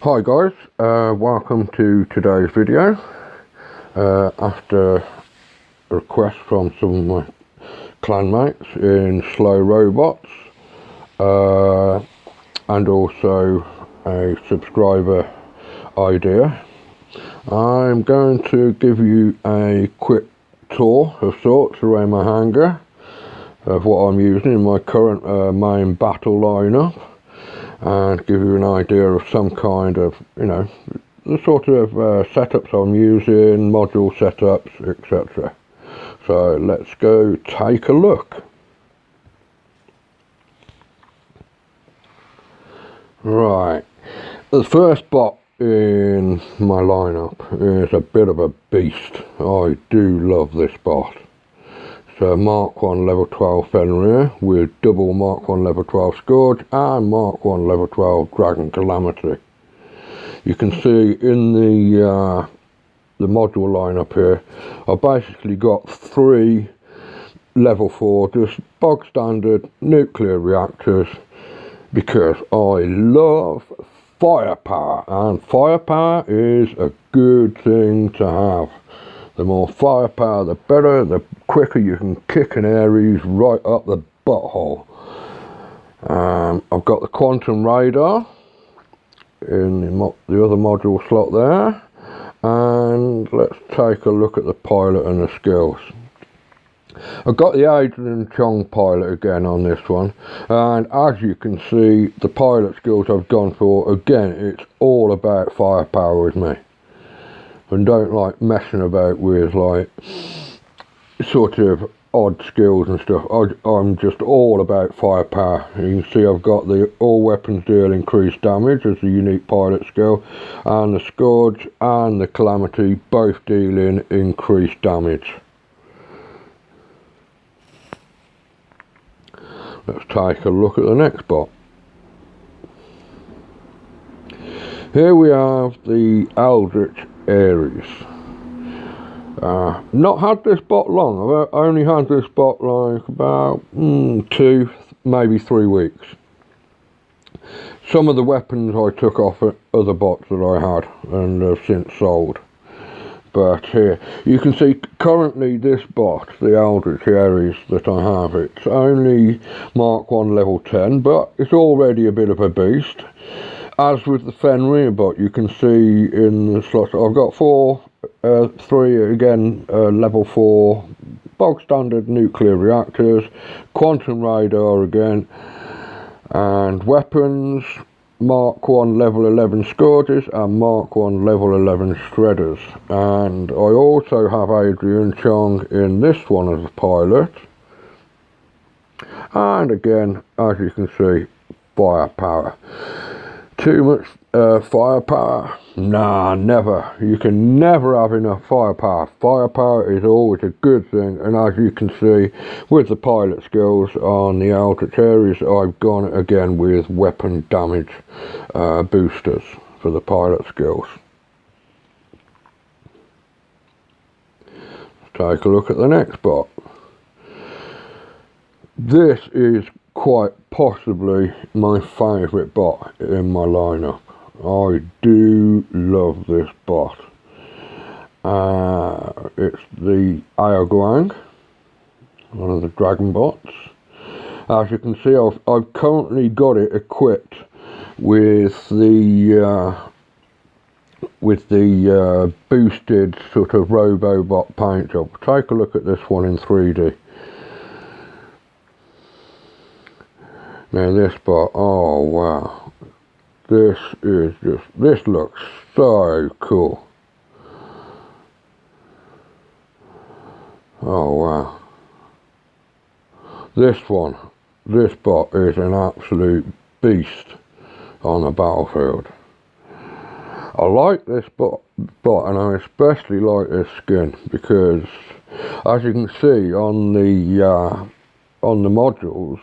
Hi guys, welcome to today's video. After a request from some of my clanmates in Slow Robots, and also a subscriber idea, I'm going to give you a quick tour of sorts around my hangar of what I'm using in my current main battle lineup, and give you an idea of some kind of, the sort of setups I'm using, module setups, etc. So let's go take a look. Right, the first bot in my lineup is a bit of a beast. I do love this bot. So Mark 1 level 12 Fenrir with double Mark 1 level 12 Scourge and Mark 1 level 12 Dragon Calamity. You can see in the module lineup here, I've basically got 3 level 4 just bog standard nuclear reactors, because I love firepower, and firepower is a good thing to have. The more firepower, the better, the quicker you can kick an Aries right up the butthole. I've got the quantum radar in the other module slot there, and let's take a look at the pilot and the skills. I've got the Adrian Chong pilot again on this one, and as you can see, the pilot skills I've gone for, again, it's all about firepower with me. And don't like messing about with like sort of odd skills and stuff. I'm just all about firepower. You can see I've got the all weapons deal increased damage as a unique pilot skill, and the Scourge and the Calamity both dealing increased damage. Let's take a look at the next bot. Here we have the Eldritch Aries. Not had this bot long. I've only had this bot like about 2, maybe 3 weeks. Some of the weapons I took off other bots that I had and have since sold. But here you can see currently this bot, the Eldritch Aries that I have, it's only Mark 1 level 10, but it's already a bit of a beast. As with the Fenrir bot, you can see in the slots, I've got 3 again, level 4 bog standard nuclear reactors, quantum radar again, and weapons, Mark 1 level 11 Scourges and Mark 1 level 11 Shredders. And I also have Adrian Chong in this one as a pilot. And again, as you can see, firepower. Too much firepower? Nah, never. You can never have enough firepower. Firepower is always a good thing, and as you can see with the pilot skills on the Eldritch Aries, I've gone again with weapon damage boosters for the pilot skills. Let's take a look at the next bot. This is quite possibly my favourite bot in my lineup. I do love this bot. It's the Ayaguang, one of the dragon bots. As you can see, I've currently got it equipped with the boosted sort of Robobot paint job. Take a look at this one in 3D. Now this bot, oh wow, this looks so cool. Oh wow. This bot is an absolute beast on the battlefield. I like this bot, and I especially like this skin because, as you can see on the modules,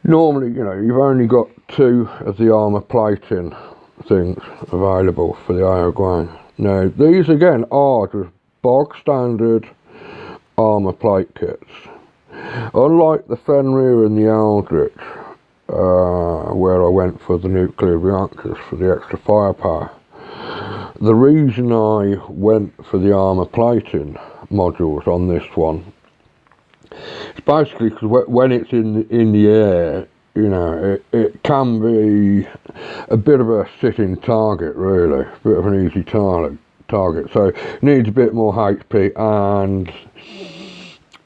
normally, you've only got 2 of the armour plating things available for the Ayaguang. Now, these again are just bog standard armour plate kits. Unlike the Fenrir and the Eldritch, where I went for the nuclear reactors for the extra firepower. The reason I went for the armour plating modules on this one is basically because when it's in the air, you know, it can be a bit of a sitting target, really, a bit of an easy target. So it needs a bit more HP, and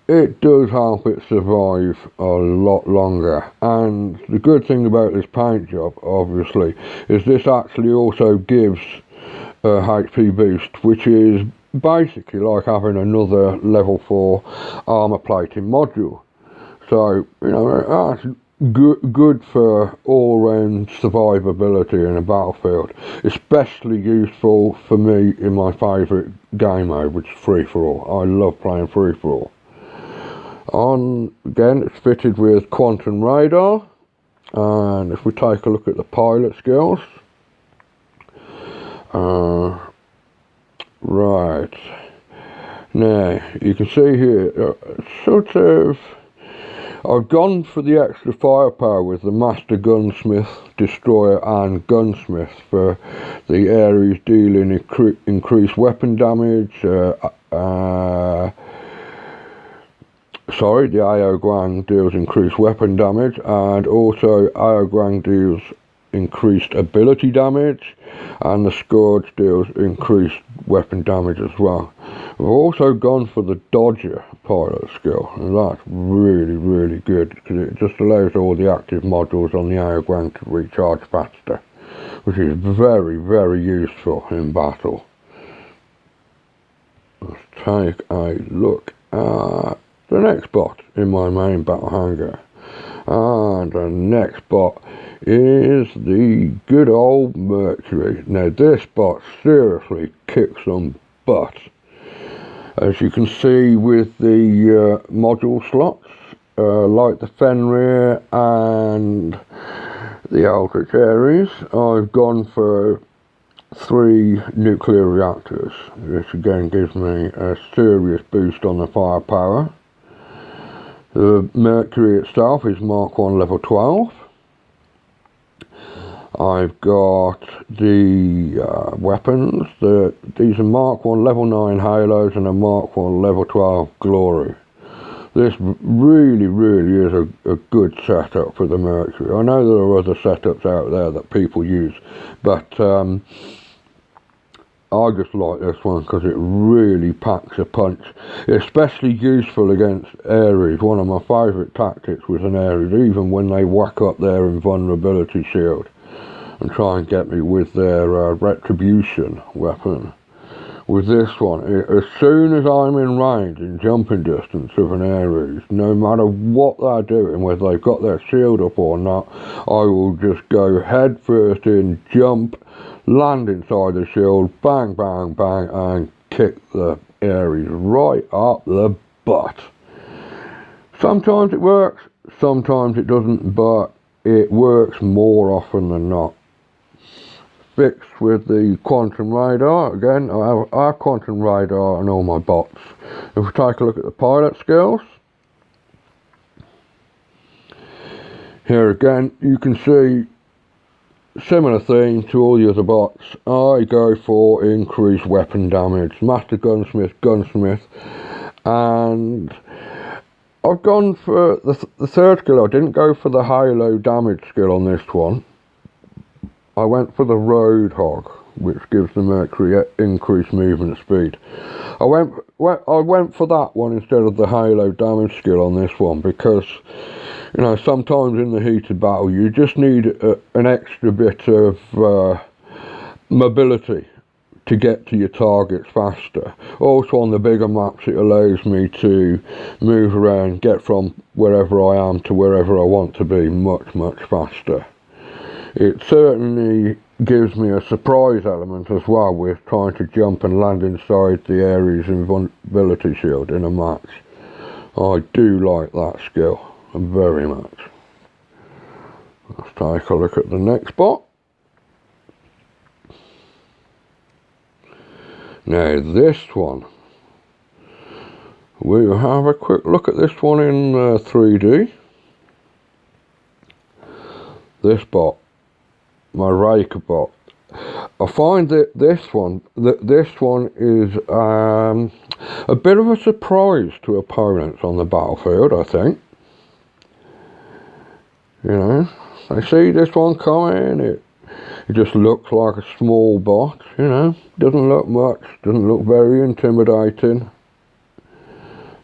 it does help it survive a lot longer. And the good thing about this paint job, obviously, is this actually also gives a HP boost, which is basically like having another level 4 armour plating module. So, you know, that's good for all-round survivability in a battlefield. Especially useful for me in my favourite game mode, which is free-for-all. I love playing free-for-all. Again, it's fitted with quantum radar, and if we take a look at the pilot skills, right, now you can see here, sort of, I've gone for the extra firepower with the Master Gunsmith, Destroyer and Gunsmith for the Aries dealing increased weapon damage, the AO Guang deals increased weapon damage, and also AO Guang deals increased ability damage, and the Scourge deals increased weapon damage as well. I've also gone for the Dodger pilot skill, and that's really, really good, because it just allows all the active modules on the AO Guang to recharge faster, which is very, very useful in battle. Let's take a look at the next bot in my main battle hangar, and the next bot is the good old Mercury. Now this bot seriously kicks some butt, as you can see with the module slots, like the Fenrir and the Eldritch Aries. I've gone for 3 nuclear reactors, which again gives me a serious boost on the firepower. The Mercury itself is Mark 1 level 12. I've got the weapons. These are Mark 1 level 9 Halos and a Mark 1 level 12 Glory. This really, really is a good setup for the Mercury. I know there are other setups out there that people use, but I just like this one because it really packs a punch. Especially useful against Aries. One of my favourite tactics was an Aries, even when they whack up their invulnerability shield and try and get me with their retribution weapon. With this one, as soon as I'm in range, in jumping distance of an Aries, no matter what they're doing, whether they've got their shield up or not, I will just go head first in, jump, land inside the shield, bang, bang, bang, and kick the Aries right up the butt. Sometimes it works, sometimes it doesn't, but it works more often than not. Fixed with the quantum radar. Again, I have quantum radar on all my bots. If we take a look at the pilot skills, here again you can see similar theme to all the other bots. I go for increased weapon damage, Master Gunsmith, and I've gone for the third skill. I didn't go for the Halo damage skill on this one. I went for the Roadhog, which gives the Mercury increased movement speed. I went for that one instead of the Halo damage skill on this one because, you know, sometimes in the heated battle you just need an extra bit of mobility to get to your targets faster. Also on the bigger maps it allows me to move around, get from wherever I am to wherever I want to be much, much faster. It certainly gives me a surprise element as well with trying to jump and land inside the Aries invulnerability shield in a match. I do like that skill very much. Let's take a look at the next bot. Now this one, we'll have a quick look at this one in 3D. this bot, my Raker bot. I find that this one is a bit of a surprise to opponents on the battlefield, I think. You know, they see this one coming, it just looks like a small bot, you know, doesn't look much, doesn't look very intimidating.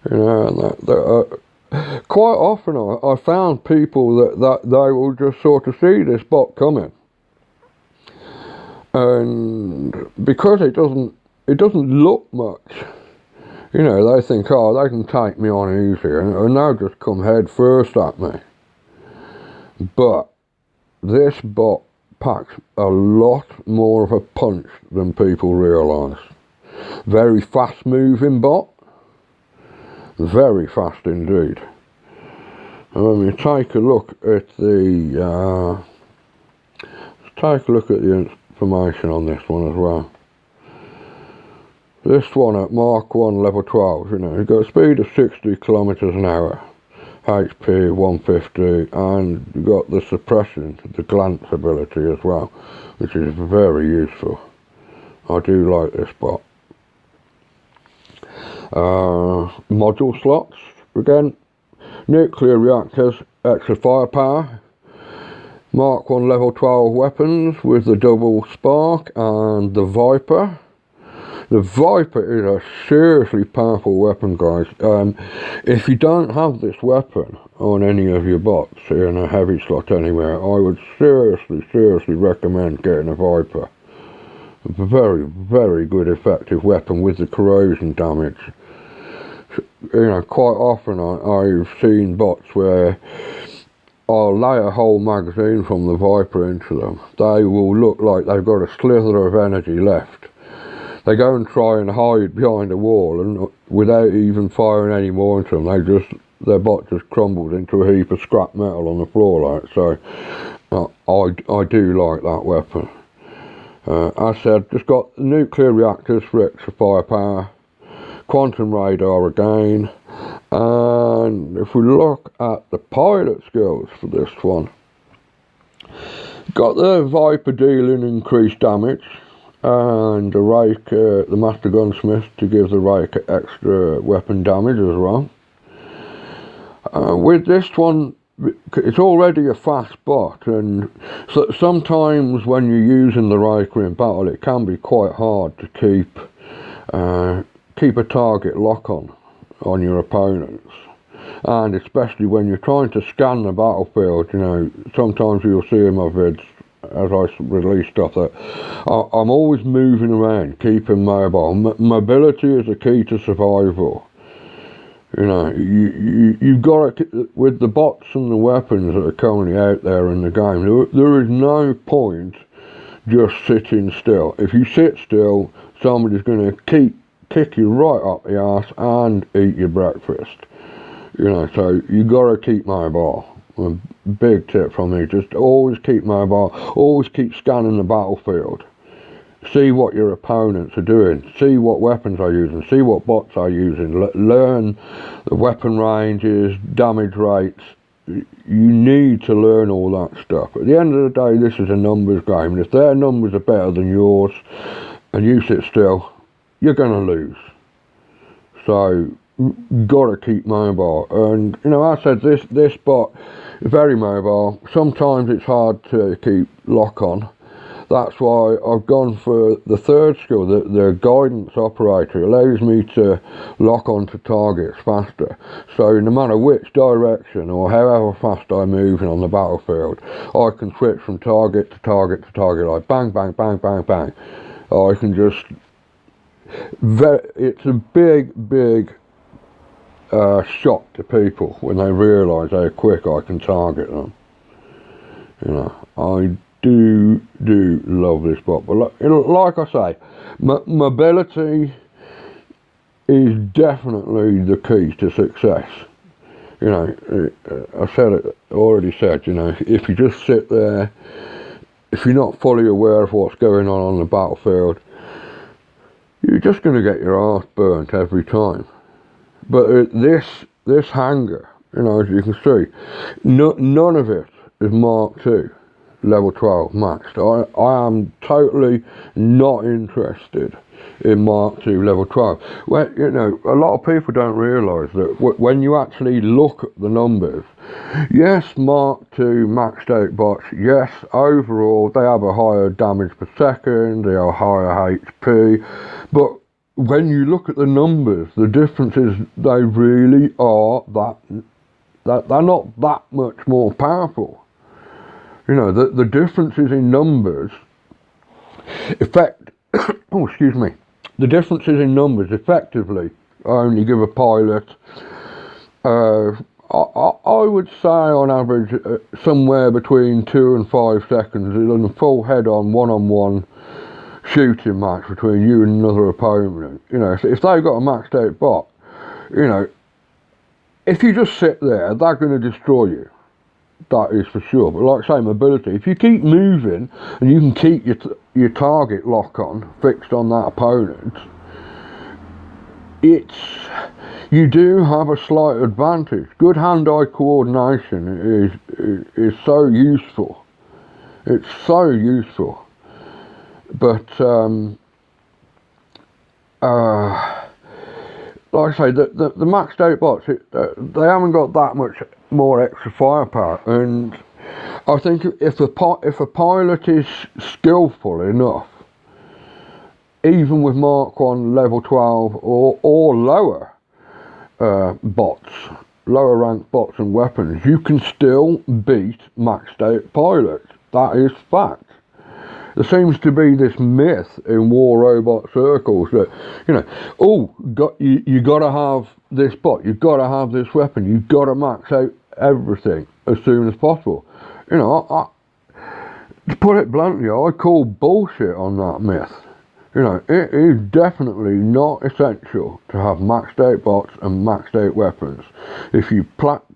You know, and quite often I found people that they will just sort of see this bot coming. And because it doesn't look much, you know, they think, oh, they can take me on easy, and they'll just come head first at me. But this bot packs a lot more of a punch than people realise. Very fast moving bot, very fast indeed. And when we take a look at the information on this one as well. This one at Mark 1 level 12, you know, you've got a speed of 60 kilometers an hour, HP 150, and you've got the suppression, the glance ability as well, which is very useful. I do like this bot. Module slots, again, nuclear reactors, extra firepower, Mark 1 level 12 weapons with the double spark and the Viper. The Viper is a seriously powerful weapon, guys. If you don't have this weapon on any of your bots in a heavy slot anywhere, I would seriously recommend getting a Viper. A very, very good effective weapon with the corrosion damage. You know, quite often I've seen bots where I'll lay a whole magazine from the Viper into them. They will look like they've got a slither of energy left. They go and try and hide behind a wall, and without even firing any more into them, their bot just crumbles into a heap of scrap metal on the floor. Like so, I do like that weapon. As I said, just got nuclear reactors for extra firepower, quantum radar again. And if we look at the pilot skills for this one, got the Viper dealing increased damage, and the Raker, the Master Gunsmith, to give the Raker extra weapon damage as well. With this one, it's already a fast bot, and so sometimes when you're using the Raker in battle, it can be quite hard to keep a target lock on your opponents, and especially when you're trying to scan the battlefield. You know, sometimes you'll see in my vids as I release stuff that I'm always moving around, keeping mobile. Mobility is the key to survival. You know, you've got to, with the bots and the weapons that are currently out there in the game, there is no point just sitting still. If you sit still, somebody's going to kick you right up the arse and eat your breakfast. You know, so you got to keep mobile. A big tip from me, just always keep mobile, always keep scanning the battlefield. See what your opponents are doing, see what weapons are using, see what bots are using, learn the weapon ranges, damage rates. You need to learn all that stuff. At the end of the day, this is a numbers game, and if their numbers are better than yours and you sit still, you're going to lose. So gotta keep mobile. And you know, I said this bot is very mobile. Sometimes it's hard to keep lock on. That's why I've gone for the third skill, the guidance operator. It allows me to lock onto targets faster. So no matter which direction or however fast I'm moving on the battlefield, I can switch from target to target to target, like bang, bang, bang, bang, bang. I can just, it's a big shock to people when they realise how quick I can target them. You know, I do love this bot, but like I say, mobility is definitely the key to success. You know, I already said, you know, if you just sit there, if you're not fully aware of what's going on the battlefield, you're just going to get your arse burnt every time. But this hangar, you know, as you can see, none of it is Mark II. level 12 maxed. I am totally not interested in Mark II level 12. Well, you know, a lot of people don't realise that when you actually look at the numbers, yes, Mark II maxed out bots, yes, overall they have a higher damage per second, they have higher HP, but when you look at the numbers, the difference is they really are that they're not that much more powerful. You know, the differences in numbers oh, excuse me. The differences in numbers effectively only give a pilot, I would say on average, somewhere between 2 and 5 seconds in a full head-on, one-on-one shooting match between you and another opponent. You know, if they've got a maxed out bot, you know, if you just sit there, they're going to destroy you. That is for sure. But like I say, mobility, if you keep moving and you can keep your target lock on, fixed on that opponent, you do have a slight advantage. Good hand-eye coordination is so useful. It's so useful. But like I say, the maxed out bots, they haven't got that much more extra firepower, and I think if a pilot is skillful enough, even with Mark 1 level 12 or lower bots, lower ranked bots and weapons, you can still beat maxed out pilots. That is fact. There seems to be this myth in war robot circles that, you know, you got to have this bot, you've got to have this weapon, you've got to max out everything as soon as possible. You know, to put it bluntly, I call bullshit on that myth. You know, it is definitely not essential to have maxed out bots and maxed out weapons. If you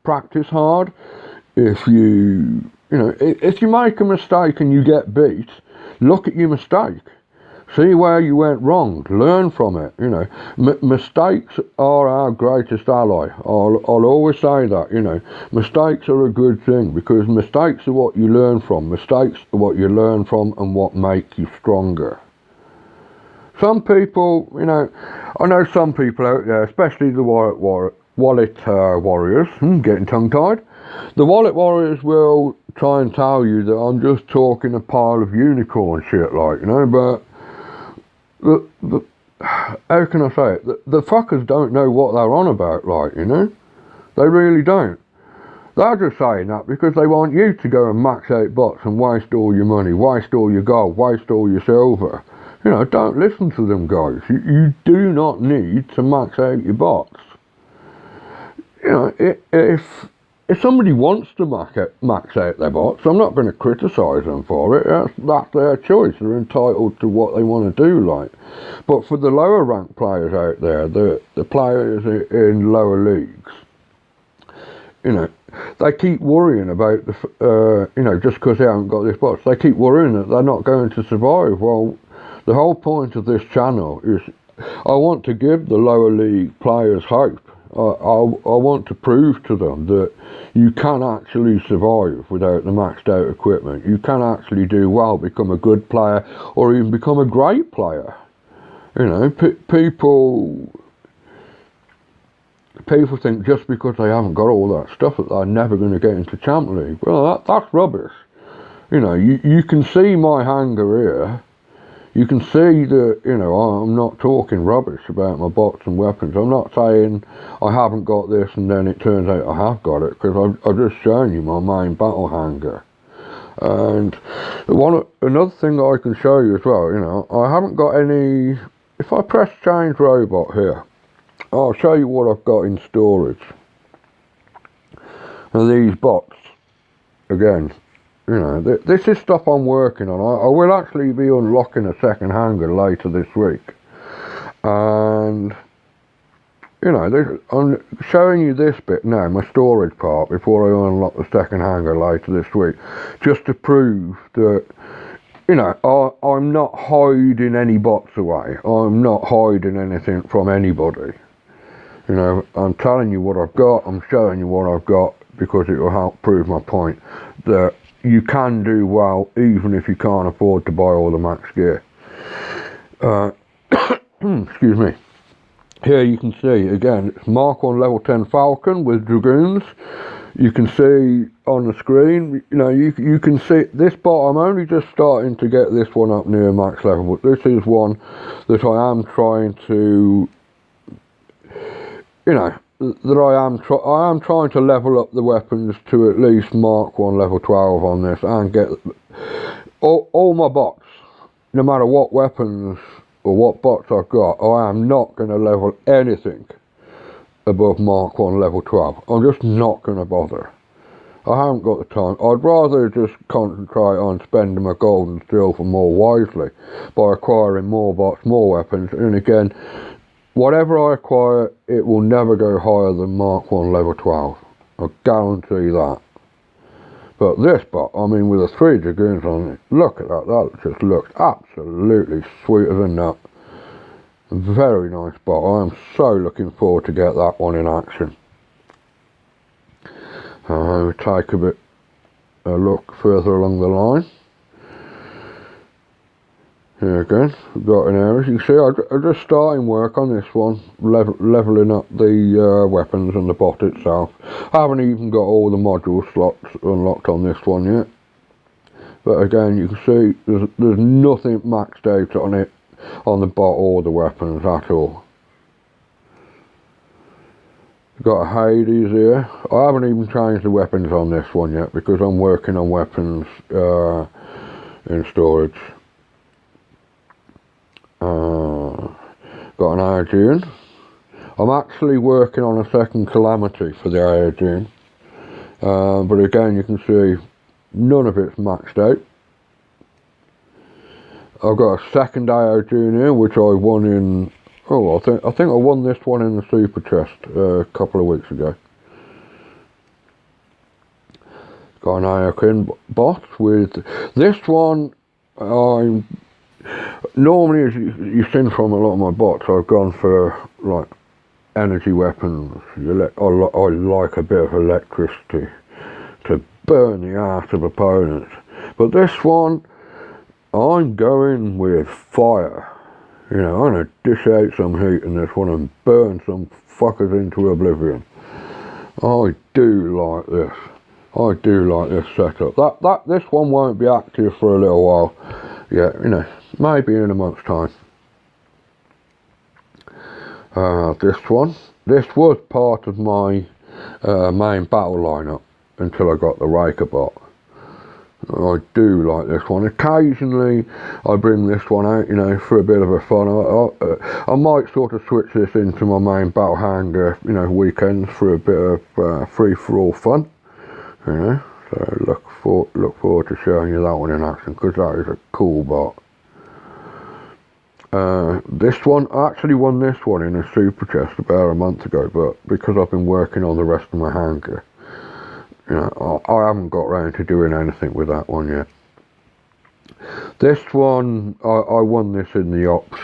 practice hard, if you make a mistake and you get beat, look at your mistake. See where you went wrong. Learn from it. You know, mistakes are our greatest ally. I'll always say that. You know, mistakes are a good thing because mistakes are what you learn from. Mistakes are what you learn from and what make you stronger. Some people, you know, I know some people out there, especially the wallet warriors. Getting tongue-tied. The wallet warriors will try and tell you that I'm just talking a pile of unicorn shit, like, you know, but how can I say it? The fuckers don't know what they're on about, like, you know? They really don't. They're just saying that because they want you to go and max out bots and waste all your money, waste all your gold, waste all your silver. You know, don't listen to them guys. You do not need to max out your bots. You know, if somebody wants to max out their bots, I'm not going to criticise them for it. That's their choice. They're entitled to what they want to do, like. But for the lower ranked players out there, the players in lower leagues, you know, they keep worrying about you know, just because they haven't got this bots, they keep worrying that they're not going to survive. Well, the whole point of this channel is I want to give the lower league players hope. I want to prove to them that you can actually survive without the maxed out equipment. You can actually do well, become a good player, or even become a great player. You know, people think just because they haven't got all that stuff that they're never going to get into Champions League. Well, that's rubbish. You know, you can see my hangar here. You can see that, you know, I'm not talking rubbish about my bots and weapons. I'm not saying I haven't got this and then it turns out I have got it, because I've just shown you my main battle hangar. And another thing that I can show you as well, you know, I haven't got any. If I press change robot here, I'll show you what I've got in storage. And these bots, again, you know, this is stuff I'm working on. I will actually be unlocking a second hangar later this week. And, you know, I'm showing you this bit now, my storage part, before I unlock the second hangar later this week, just to prove that, you know, I'm not hiding any bots away. I'm not hiding anything from anybody. You know, I'm telling you what I've got, I'm showing you what I've got, because it will help prove my point that, you can do well even if you can't afford to buy all the max gear. Excuse me. Here you can see, again, it's Mark 1 level 10 Falcon with Dragoons. You can see on the screen, you can see this bot. I'm only just starting to get this one up near max level, but this is one that I am trying to, I am trying to level up the weapons to at least Mark 1 level 12 on this and get all my bots, no matter what weapons or what bots I've got, I am not going to level anything above Mark 1 level 12. I'm just not going to bother. I haven't got the time. I'd rather just concentrate on spending my gold and silver more wisely by acquiring more bots, more weapons, and again, whatever I acquire, it will never go higher than Mark 1 level 12. I guarantee that. But this bot, I mean, with the 3 Dragoons on it, look at that. That just looks absolutely sweeter than that. Very nice bot. I am so looking forward to get that one in action. We'll take a look further along the line. Here again, we've got an Aries. You can see I'm just starting work on this one, leveling up the weapons and the bot itself. I haven't even got all the module slots unlocked on this one yet. But again, you can see there's nothing maxed out on it, on the bot or the weapons at all. Got a Hades here. I haven't even changed the weapons on this one yet because I'm working on weapons in storage. Got an Aegean. I'm actually working on a second Calamity for the Aegean. But again, you can see none of it's maxed out. I've got a second Aegean here, which I won in... I think I won this one in the super chest a couple of weeks ago. Got an Aegean bot with this one. Normally, as you've seen from a lot of my bots, I've gone for like energy weapons. I like a bit of electricity to burn the ass of opponents. But this one, I'm going with fire. I'm going to dish out some heat in this one and burn some fuckers into oblivion. I do like this. I do like this setup. This one won't be active for a little while. Yeah, maybe in a month's time. This was part of my main battle lineup until I got the Raker bot. I do like this one. Occasionally I bring this one out, for a bit of a fun. I might sort of switch this into my main battle hangar, weekends for a bit of free-for-all fun, So look forward to showing you that one in action because that is a cool bot. This one, I actually won this one in a super chest about a month ago, but because I've been working on the rest of my hangar, I haven't got round to doing anything with that one yet. This one, I won this in the ops.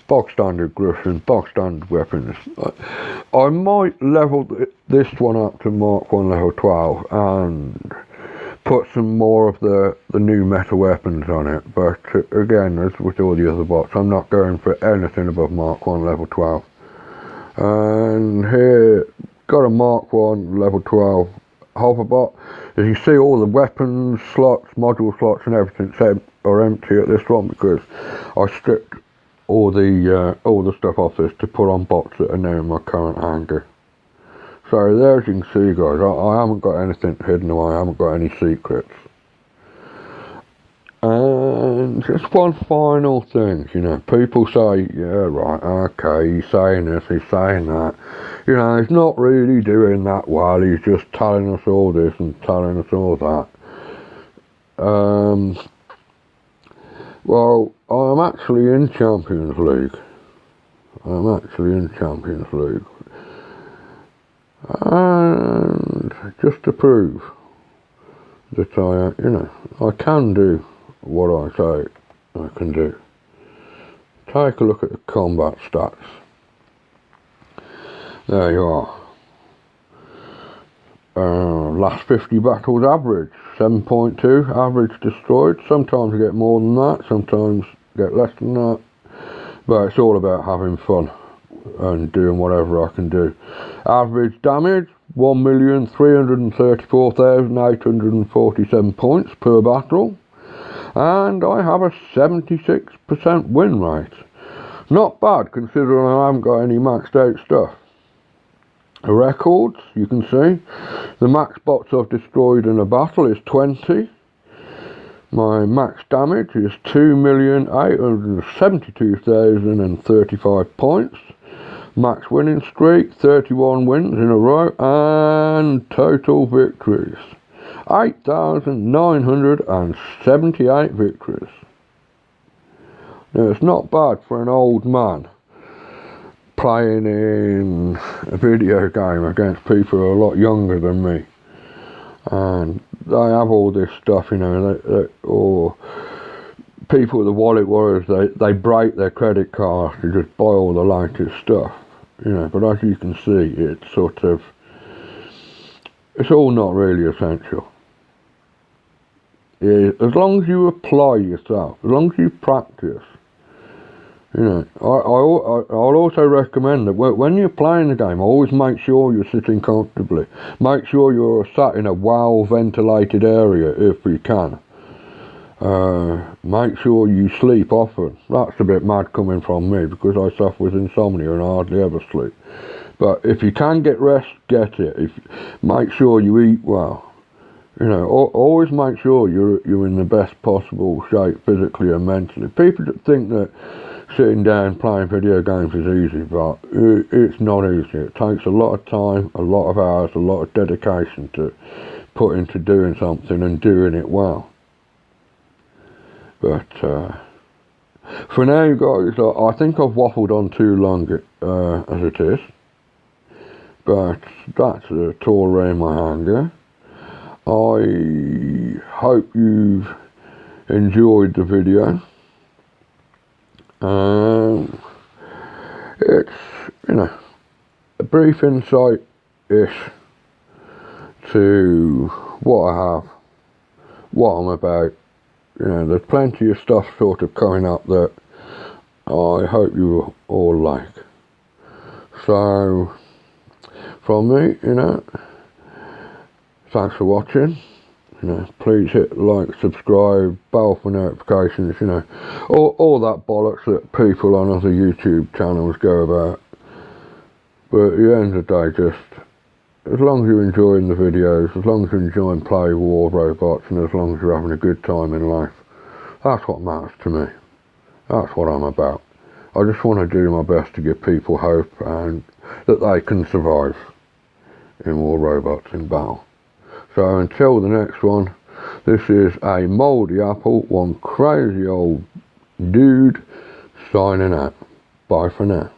Box standard Griffin, box standard weapons. I might level this one up to Mark 1 level 12 and put some more of the new meta weapons on it. But again, as with all the other bots, I'm not going for anything above Mark 1 level 12. And here, got a Mark 1 level 12 hoverbot. As you see, all the weapons slots, module slots and everything are empty at this one because I stripped all the stuff off this to put on bots that are now in my current hangar. So there, as you can see, guys, I haven't got anything hidden away. I haven't got any secrets. And just one final thing, people say, yeah, right, okay, he's saying this, he's saying that. He's not really doing that well, he's just telling us all this and telling us all that. Well, I'm actually in Champions League. And just to prove that I can do what I say I can do. Take a look at the combat stats. There you are. Last 50 battles average 7.2 average destroyed. Sometimes I get more than that, sometimes get less than that, but it's all about having fun and doing whatever I can do. Average damage 1,334,847 points per battle, and I have a 76% win rate. Not bad considering I haven't got any maxed out stuff. Records, you can see the max bots I've destroyed in a battle is 20. My max damage is 2,872,035 points. Max winning streak 31 wins in a row, and total victories 8,978 victories. Now it's not bad for an old man playing in a video game against people who are a lot younger than me, and they have all this stuff, you know, or people with the wallet warriors, they break their credit cards to just buy all the latest stuff, you know, but as you can see, it's sort of, it's all not really essential. As long as you apply yourself, as long as you practice. You know, I'll also recommend that when you're playing the game, always make sure you're sitting comfortably. Make sure you're sat in a well-ventilated area if you can. Make sure you sleep often. That's a bit mad coming from me because I suffer with insomnia and I hardly ever sleep. But if you can get rest, get it. Make sure you eat well. You know, always make sure you're in the best possible shape physically and mentally. People that think that sitting down playing video games is easy, but it's not easy. It takes a lot of time, a lot of hours, a lot of dedication to put into doing something and doing it well. But for now, guys, I think I've waffled on too long as it is. But that's a tour around my hangar. I hope you've enjoyed the video. It's, you know, a brief insight-ish to what I have, what I'm about. You know, there's plenty of stuff sort of coming up that I hope you all like. So, from me, you know, thanks for watching. You know, please hit like, subscribe, bell for notifications, you know, all that bollocks that people on other YouTube channels go about. But at the end of the day, just as long as you're enjoying the videos, as long as you're enjoying playing War Robots, and as long as you're having a good time in life, that's what matters to me. That's what I'm about. I just want to do my best to give people hope and that they can survive in War Robots in battle. So until the next one, this is a mouldy apple, one crazy old dude signing out. Bye for now.